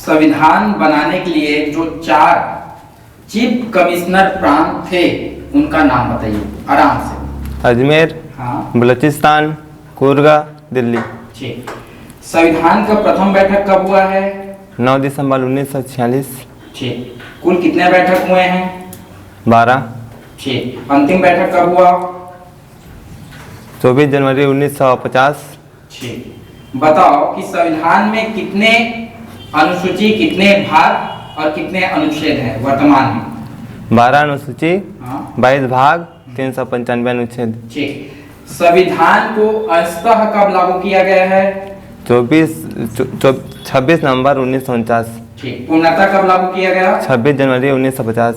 संविधान बनाने के लिए जो 4 चीफ कमिश्नर प्रांत थे उनका नाम बताइए आराम से। अजमेर, हाँ, बलूचिस्तान, कुर्गा, दिल्ली। ठीक। संविधान का प्रथम बैठक कब हुआ है? 9 दिसंबर 1946। ठीक। कुल कितने बैठक हुए हैं? 12। ठीक। अंतिम बैठक कब हुआ? 24 जनवरी 1950। ठीक। बताओ कि संविधान में कितने अनुसूची, कितने भाग और कितने अनुच्छेद हैं वर्तमान में? 12 अनुसूची, हाँ, 22 भाग, 395 अनुच्छेद। ठीक। संविधान को अंशतः कब लागू किया गया है? 26 नवंबर 1949। ठीक। पूर्णतः कब लागू किया गया? 26 जनवरी 1950।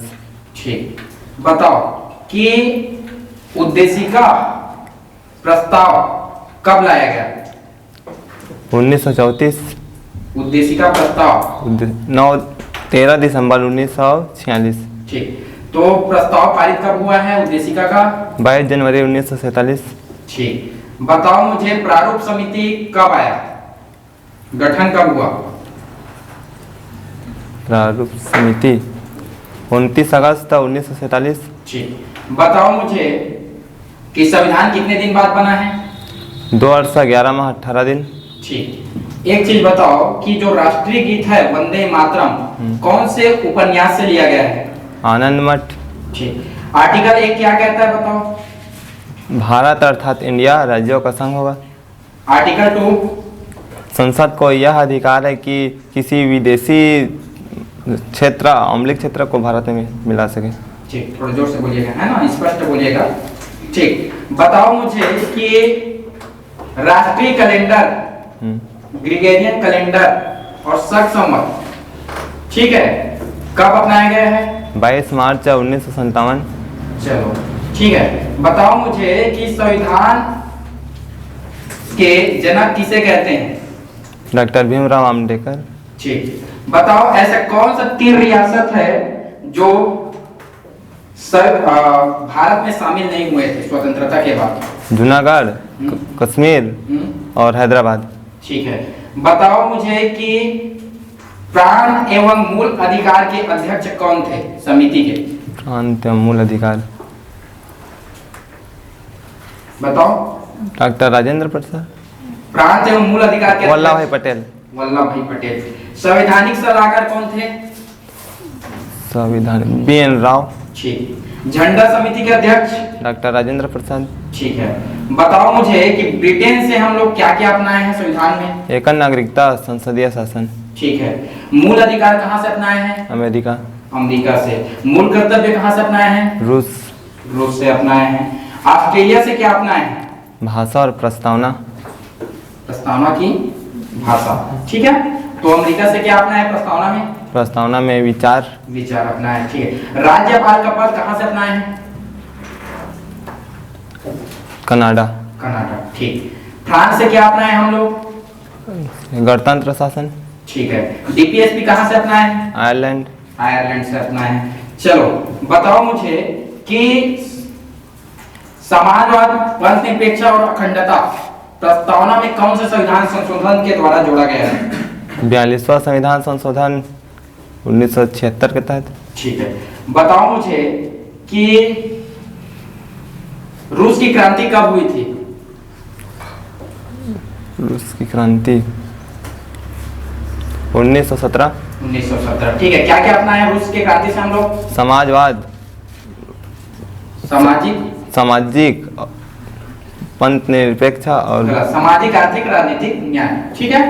ठीक। बताओ कि उद्देशिका प्रस्ताव कब लाया गया? 1934। उद्देशिका प्रस्ताव 13 दिसंबर 1946। ठीक। तो प्रस्ताव पारित कब हुआ है उद्देशिका का? 22 जनवरी 1947। ठीक। बताओ मुझे प्रारूप समिति कब आया, गठन कब हुआ? प्रारूप समिति 29 अगस्त 1947। ठीक। बताओ मुझे कि संविधान कितने दिन बाद बना है? 2 वर्ष 11 माह 18 दिन। ठीक। एक चीज बताओ कि जो राष्ट्रीय गीत है वंदे मातरम कौन से उपन्यास से लिया गया है? आनंद मठ। ठीक। आर्टिकल 1 क्या कहता है बताओ? भारत अर्थात इंडिया राज्यों का संघ होगा। आर्टिकल 2? संसद को यह अधिकार है कि किसी विदेशी क्षेत्र, आंतरिक क्षेत्र को भारत में मिला सके। ठीक, थोड़ा जोर से बोलिएगा, है ना, स्पष्ट बोलिएगा। ठीक। बताओ मुझे कि राष्ट्रीय कैलेंडर, ग्रेगोरियन कैलेंडर और शक संवत, ठीक है, कब अपनाया गया है? 22 मार्च 1957। चलो ठीक है। बताओ मुझे कि संविधान के जनक किसे कहते हैं? डॉक्टर भीमराव अम्बेडकर। ठीक। बताओ ऐसा कौन सा 3 रियासत है जो भारत में शामिल नहीं हुए थे स्वतंत्रता के बाद? जूनागढ़, कश्मीर और हैदराबाद। ठीक है। बताओ मुझे कि प्राण एवं मूल अधिकार के अध्यक्ष कौन थे समिति के? प्रांत एवं मूल अधिकार बताओ। डॉक्टर राजेंद्र प्रसाद। प्रांत एवं मूल अधिकार के वल्लभ भाई पटेल। वल्लभ भाई पटेल। संवैधानिक सलाहकार कौन थे? संविधान BN राव। ठीक। झंडा समिति के अध्यक्ष? डॉक्टर राजेंद्र प्रसाद। ठीक है। बताओ मुझे कि ब्रिटेन से हम लोग क्या क्या अपनाए हैं संविधान में? एकल नागरिकता, संसदीय शासन। ठीक है। मूल अधिकार कहाँ से अपनाए हैं? अमेरिका। अमेरिका से। मूल कर्तव्य कहाँ से अपनाए हैं? रूस। रूस से अपनाए हैं। ऑस्ट्रेलिया से क्या अपनाए हैं? भाषा और प्रस्तावना। प्रस्तावना की भाषा, ठीक है। तो अमेरिका से क्या अपनाया है प्रस्तावना में? प्रस्तावना में विचार। विचार अपनाए, ठीक है। राज्यपाल का पद कहाँ से अपनाए हैं? कनाडा। कनाडा, ठीक। फ्रांस से क्या अपनाए हम लोग? गणतंत्र शासन। ठीक है। DPSP कहाँ से अपनाए हैं? आयरलैंड। आयरलैंड से अपनाए हैं। चलो बताओ मुझे कि समाजवाद, पंथनिरपेक्षता और अखंडता प्रस्तावना में कौन से संविधान संशोधन के द्वारा जोड़ा गया है? 42वां संविधान संशोधन 1976 के तहत। ठीक है। बताओ मुझे कि रूस की क्रांति कब हुई थी? रूस की क्रांति 1917। 1917, ठीक है। क्या क्या अपनाया रूस की क्रांति से हम लोग? समाजवाद, सामाजिक पंथ निरपेक्ष और सामाजिक, आर्थिक, राजनीतिक न्याय, ठीक है।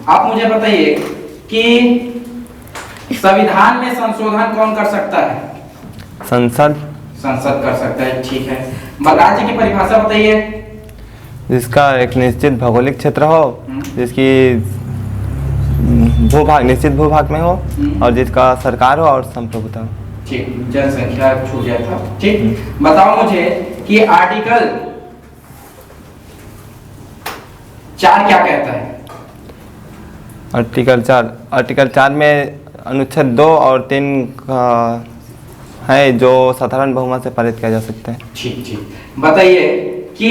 आप मुझे बताइए कि संविधान में संशोधन कौन कर सकता है? संसद। संसद कर सकता है, ठीक है। राज्य की परिभाषा बताइए। जिसका एक निश्चित भौगोलिक क्षेत्र हो, जिसकी भूभाग निश्चित भूभाग में हो और जिसका सरकार हो और संप्रभुता हो। ठीक, जनसंख्या छूट गया था, ठीक। बताओ मुझे कि आर्टिकल 4 क्या कहता है? आर्टिकल 4 में अनुच्छेद 2 और 3 है जो साधारण बहुमत से पारित किया जा सकता है। ठीक ठीक। बताइए कि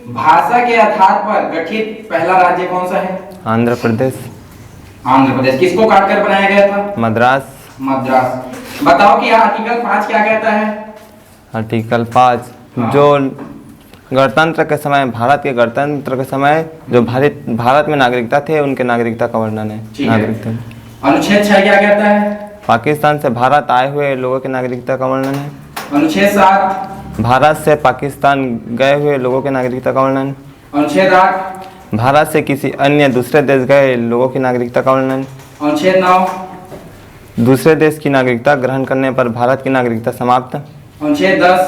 भाषा के आधार पर गठित पहला राज्य कौन सा है? आंध्र प्रदेश। आंध्र प्रदेश। किसको काट कर बनाया गया था? मद्रास। मद्रास। बताओ कि आर्टिकल 5 क्या कहता है? आर्टिकल 5 हाँ। जो गणतंत्र के समय, भारत के गणतंत्र के समय जो भारत में नागरिकता थे उनके नागरिकता का वर्णन है। ठीक है। नागरिकता। अनुच्छेद 6 क्या कहता है? पाकिस्तान से भारत आए हुए लोगों की नागरिकता का वर्णन है। अनुच्छेद 7। भारत से पाकिस्तान गए हुए लोगों की नागरिकता का वर्णन। अनुच्छेद 8। भारत से किसी अन्य दूसरे देश गए लोगों की नागरिकता का वर्णन। अनुच्छेद 9। दूसरे देश की नागरिकता ग्रहण करने पर भारत की नागरिकता समाप्त। अनुच्छेद 10।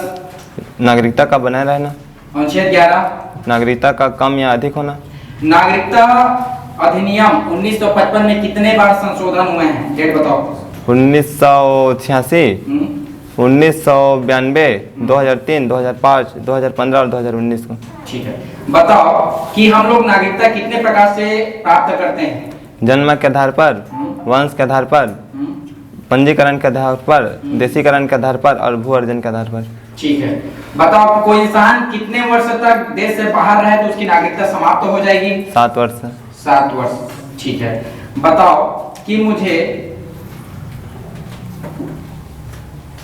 नागरिकता का बनाए रहना। अनुच्छेद 11। नागरिकता का कम या अधिक होना। नागरिकता अधिनियम 1955 में कितने बार संशोधन हुए हैं? डेट बताओ। 1986, 1992, 2003, 2005, 2015 और 2019 को। ठीक है। बताओ कि हम लोग नागरिकता कितने प्रकार से प्राप्त करते हैं? जन्म के आधार पर, वंश के आधार पर, पंजीकरण के आधार पर, देशीकरण के आधार पर और भू अर्जन के आधार पर। ठीक है। बताओ कोई इंसान कितने वर्ष तक देश से बाहर रहे तो उसकी नागरिकता समाप्त हो जाएगी? 7 वर्ष। 7 वर्ष। ठीक है। बताओ कि मुझे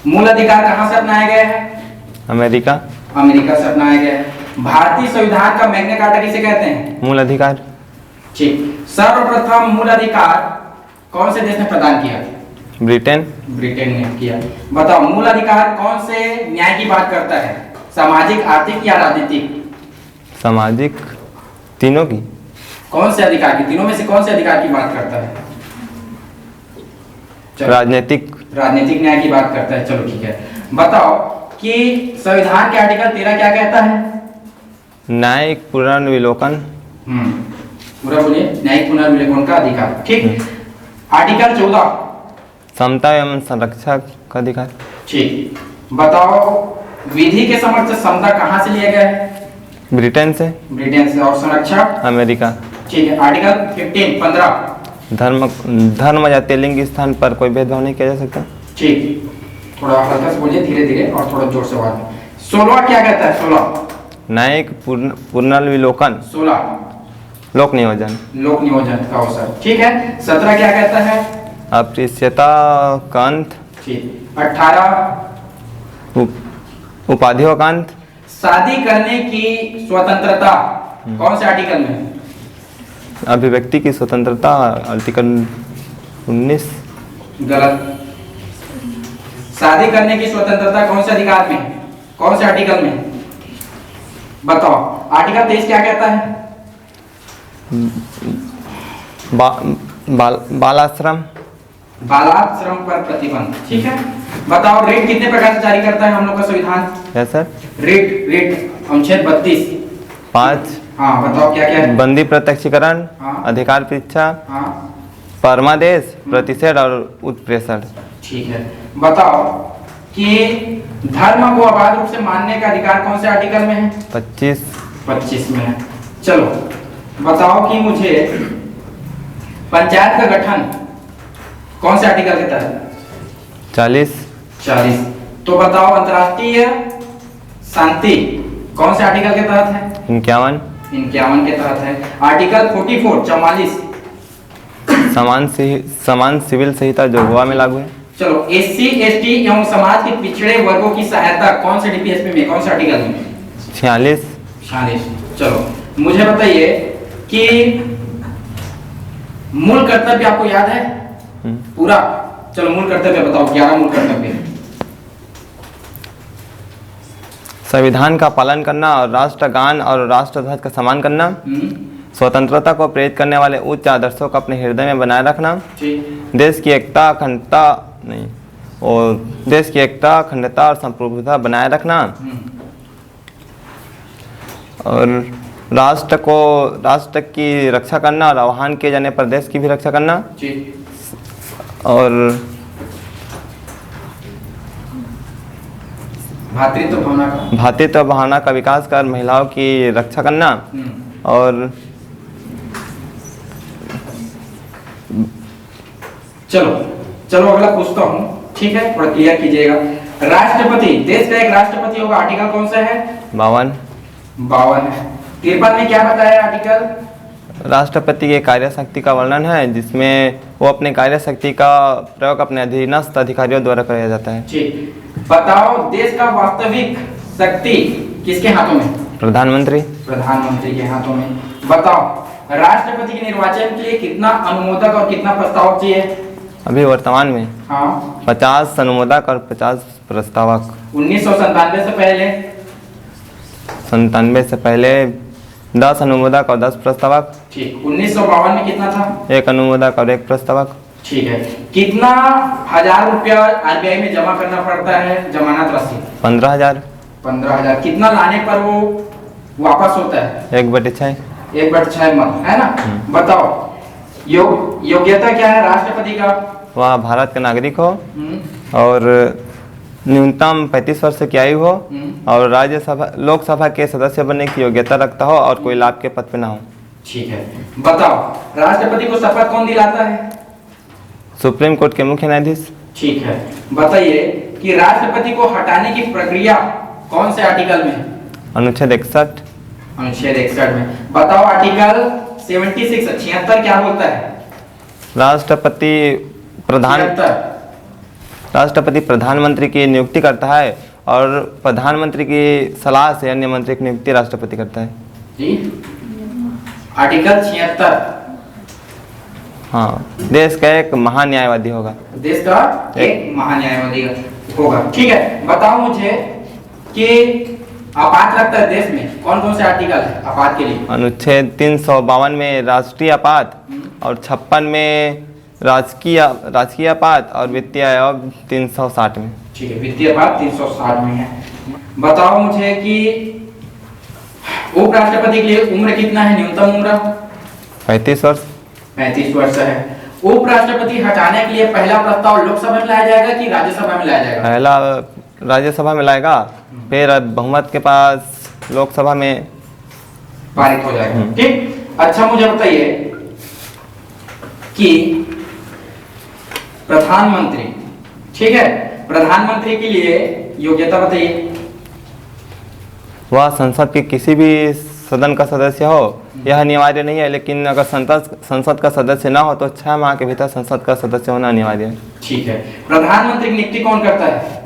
मूल अधिकार कहाँ से अपनाया गया है? अमेरिका। अमेरिका से अपनाया गया है। भारतीय संविधान का मैग्ना कार्टा किसे कहते हैं? मूल अधिकार। ठीक। सर्वप्रथम मूल अधिकार कौन से देश ने प्रदान किया? ब्रिटेन। ब्रिटेन ने किया। बताओ मूल अधिकार कौन से न्याय की बात करता है? सामाजिक, आर्थिक या राजनीतिक? सामाजिक। तीनों की। कौन से अधिकार की? तीनों में से कौन से अधिकार की बात करता है? राजनीतिक। राजनीतिक न्याय की बात करता है। चलो ठीक है। बताओ कि संविधान के आर्टिकल 13 क्या कहता है? न्यायिक पुनर्विलोकन। पूरा बोलिए। न्यायिक पुनर्विलोकन का अधिकार। ठीक। आर्टिकल 14 समता एवं संरक्षा का अधिकार। ठीक। बताओ विधि के समक्ष समता कहाँ से लिया गया है? ब्रिटेन से। ब्रिटेन से। और संरक्षा? अमेरिका। ठीक है। आर्टिकल 15 धर्म या लिंग स्थान पर कोई भेदभाव नहीं किया जा सकता। ठीक। थोड़ा हल्का से बोलिए, धीरे धीरे और थोड़ा जोर से आवाज। 16 क्या कहता है? 16 न्यायिक पुनर्विलोकन। 16 लोक नियोजन। लोक नियोजन का अवसर। ठीक है। 17 क्या कहता है? अप्रियता का अंत। ठीक। 18 उपाधियों का अंत। शादी करने की स्वतंत्रता कौन से आर्टिकल में है? अभिव्यक्ति की स्वतंत्रता आर्टिकल 19। गलत। शादी करने की स्वतंत्रता कौन से अधिकार में है? कौन से आर्टिकल में? बताओ। आर्टिकल 23 क्या कहता है? बालाश्रम। बालाश्रम पर प्रतिबंध। ठीक है। बताओ रिट कितने प्रकार से जारी करता है हम लोग का संविधान? क्या सर? रिट अनुच्छेद 32। 5। हाँ बताओ क्या क्या है? बंदी प्रत्यक्षीकरण। हाँ। अधिकार परीक्षा। हाँ। परमादेश, प्रतिषेध और उत्प्रेषण। ठीक है। बताओ कि धर्म को अबाध रूप से मानने का अधिकार कौन से आर्टिकल में है? 25 में है। चलो बताओ कि मुझे पंचायत का गठन कौन से आर्टिकल के तहत? 40। तो बताओ अंतर्राष्ट्रीय शांति कौन से आर्टिकल के तहत है? 51 के तहत है। आर्टिकल 44 समान सिविल संहिता जो गोवा में लागू है। चलो SC ST एवं समाज के पिछड़े वर्गों की सहायता कौन से DPSP में, कौन से आर्टिकल में? 46। चलो मुझे बताइए कि मूल कर्तव्य आपको याद है पूरा? चलो मूल कर्तव्य बताओ। 11 मूल कर्तव्य। संविधान का पालन करना और राष्ट्रगान और राष्ट्रध्वज का सम्मान करना। स्वतंत्रता को प्रेरित करने वाले उच्च आदर्शों को अपने हृदय में बनाए रखना। देश की एकता, अखंडता और संप्रभुता बनाए रखना। और राष्ट्र की रक्षा करना और आह्वान किए जाने पर देश की भी रक्षा करना। और भातृत्व भावना का विकास कर महिलाओं की रक्षा करना। और चलो अगला पूछता हूँ। ठीक है, थोड़ा क्लियर कीजिएगा। राष्ट्रपति, देश का एक राष्ट्रपति होगा, आर्टिकल कौन सा है? 52 है। 53 में क्या बताया आर्टिकल? राष्ट्रपति के कार्यशक्ति का वर्णन है, जिसमें वो अपने कार्यशक्ति का प्रयोग अपने अधीनस्थ अधिकारियों द्वारा किया जाता है। ठीक, बताओ देश का वास्तविक शक्ति किसके हाथों में? प्रधानमंत्री। प्रधानमंत्री के हाथों में। बताओ राष्ट्रपति के निर्वाचन के लिए कितना अनुमोदक और कितना प्रस्तावक चाहिए? अभी वर्तमान में हाँ 50 अनुमोदक और 50 प्रस्तावक। 1997 से पहले 97 से पहले 10 अनुमोदक और 10 प्रस्तावक। ठीक, 1952 में कितना था? 1 अनुमोदक और 1 प्रस्तावक। ठीक है, कितना हजार रुपया आरबीआई में जमा करना पड़ता है जमानत राशि? 15,000। 15,000। कितना लाने पर वो वापस होता है? 1/6। 1/6 मत है ना। बताओ योग्यता क्या है राष्ट्रपति का? वह भारत का नागरिक हो हम्म, और न्यूनतम 35 वर्ष की आयु हो और राज्यसभा लोकसभा के सदस्य बनने की योग्यता रखता हो और कोई लाभ के पद पे ना हो। ठीक है, बताओ राष्ट्रपति को शपथ कौन दिलाता है? सुप्रीम कोर्ट के मुख्य न्यायाधीश। ठीक है, बताइए कि राष्ट्रपति को हटाने की प्रक्रिया कौन से आर्टिकल में? अनुच्छेद 61। अनुच्छेद 61 में। बताओ आर्टिकल 76 76 क्या बोलता है? राष्ट्रपति प्रधानमंत्री की नियुक्ति करता है और प्रधानमंत्री की सलाह से अन्य मंत्री की नियुक्ति राष्ट्रपति करता है। जी, आर्टिकल 76। हाँ, देश का एक महान्यायवादी होगा। देश का एक महान्यायवादी होगा। ठीक है, बताओ मुझे कि आपात लगता है देश में कौन कौन से आर्टिकल है आपात के लिए? अनुच्छेद 352 में राष्ट्रीय आपात और 56 में राजकीय आपात और वित्तीय आयोग 360 में। ठीक है, वित्तीय आपात 360 में है। बताओ मुझे कि उपराष्ट्रपति के लिए उम्र कितना है, न्यूनतम उम्र? 35 वर्ष। 35 वर्ष है। उपराष्ट्रपति हटाने के लिए पहला प्रस्ताव लोकसभा में लाया जाएगा कि राज्यसभा में लाया जाएगा? पहला राज्यसभा में लाएगा, फिर बहुमत के पास लोकसभा में पारित हो जाएगा। ठीक, अच्छा मुझे बताइए कि प्रधानमंत्री, ठीक है, प्रधानमंत्री के लिए योग्यता बताइए। वह संसद के किसी भी सदन का सदस्य हो, यह अनिवार्य नहीं है, लेकिन अगर संसद का सदस्य ना हो तो 6 माह के भीतर संसद का सदस्य होना अनिवार्य है। ठीक है, प्रधानमंत्री की नियुक्ति कौन करता है?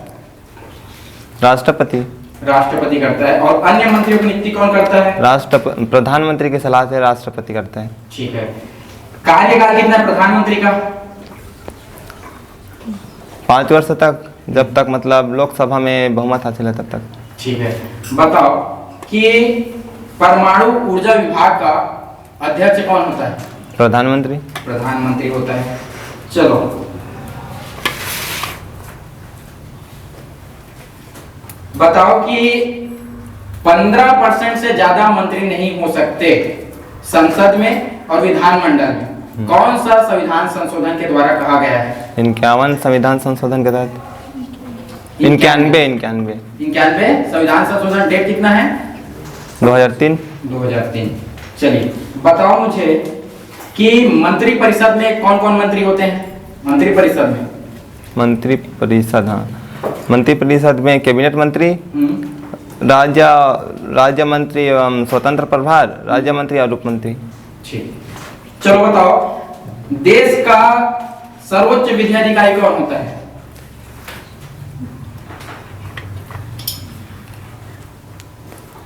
राष्ट्रपति। राष्ट्रपति करता है। और अन्य मंत्रियों की नियुक्ति कौन करता है? प्रधानमंत्री की सलाह से राष्ट्रपति करता है। ठीक है, कार्यकाल कितना है प्रधानमंत्री का? 5 वर्ष तक, जब तक मतलब लोकसभा में बहुमत हासिल है तब तक। ठीक है, बताओ कि परमाणु ऊर्जा विभाग का अध्यक्ष कौन होता है? प्रधानमंत्री। प्रधानमंत्री होता है। चलो, बताओ कि 15% से ज्यादा मंत्री नहीं हो सकते संसद में और विधानमंडल में। कौन सा संविधान संशोधन के द्वारा कहा गया है? 51 संविधान संशोधन के तहत। 91 संविधान संशोधन। डेट कितना है? 2003। 2003। चलिए, बताओ मुझे कि मंत्री परिषद में कौन कौन मंत्री होते हैं? मंत्री परिषद में कैबिनेट मंत्री, राज्य मंत्री एवं स्वतंत्र प्रभार, राज्य मंत्री और उप मंत्री। ठीक, चलो बताओ देश का सर्वोच्च विधि अधिकारी कौन होता है?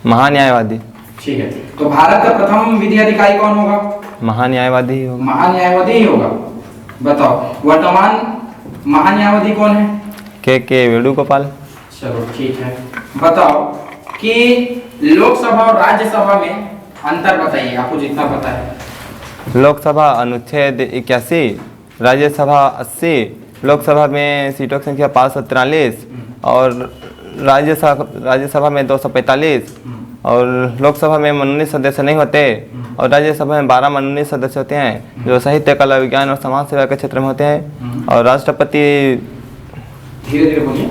महान्यायवादी। ठीक है, तो भारत का प्रथम विधि अधिकारी कौन होगा? महान्यायवादी ही होगा। महान्यायवादी ही होगा। बताओ वर्तमान महान्यायवादी कौन है? के वेणुगोपाल। चलो ठीक है, बताओ कि लोकसभा और राज्यसभा में अंतर बताइए, आपको जितना पता है। लोकसभा अनुच्छेद 81, राज्यसभा 80, लोकसभा में सीटों की संख्या 543 और राज्यसभा में 245 और लोकसभा में मनोनीत सदस्य नहीं होते और राज्यसभा में 12 मनोनीत सदस्य होते हैं जो साहित्य, कला, विज्ञान और समाज सेवा के क्षेत्र में होते हैं। और राष्ट्रपति, धीरे-धीरे बोलिए।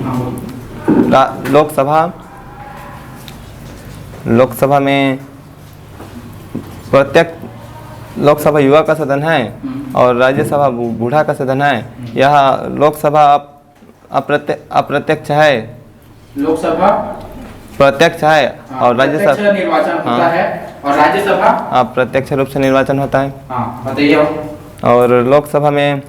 लोकसभा में प्रत्येक लोकसभा युवा का सदन है और राज्यसभा बूढ़ा का सदन है। यह लोकसभा अप्रत्यक्ष है। लोकसभा प्रत्यक्ष है और राज्यसभा प्रत्यक्ष निर्वाचन होता हाँ। है और राज्यसभा अप्रत्यक्ष रूप से निर्वाचन होता है। हाँ बताइए और लोकसभा में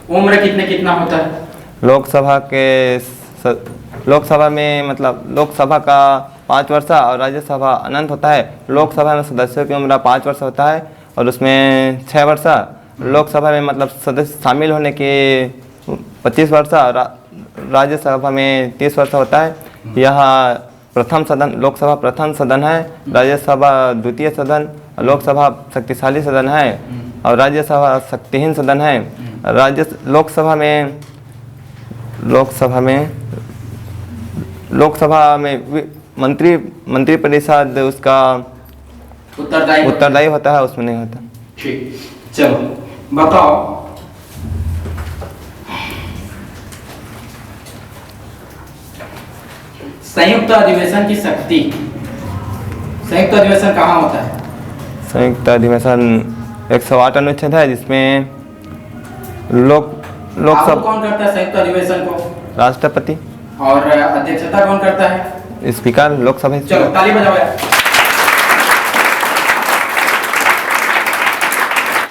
उम्र कितना होता है? लोकसभा में मतलब लोकसभा का 5 वर्ष और राज्यसभा अनंत होता है। लोकसभा में सदस्यों की उम्र 5 वर्ष होता है और उसमें 6 वर्ष। लोकसभा में मतलब सदस्य शामिल होने के 25 वर्ष और राज्यसभा में 30 वर्ष होता है। यह प्रथम सदन, लोकसभा प्रथम सदन है, राज्यसभा द्वितीय सदन, लोकसभा शक्तिशाली सदन है और राज्यसभा शक्तिहीन सदन है। लोकसभा में मंत्री परिषद उसका उत्तरदायी होता है, उसमें नहीं होता। ठीक, चलो बताओ संयुक्त अधिवेशन की शक्ति। संयुक्त अधिवेशन कहाँ होता है? संयुक्त अधिवेशन 108 अनुच्छेद है जिसमें लोकसभा कौन करता है संयुक्त अधिवेशन को? राष्ट्रपति। और अध्यक्षता कौन करता है? स्पीकर लोकसभा। चलो ताली बजाओ यार।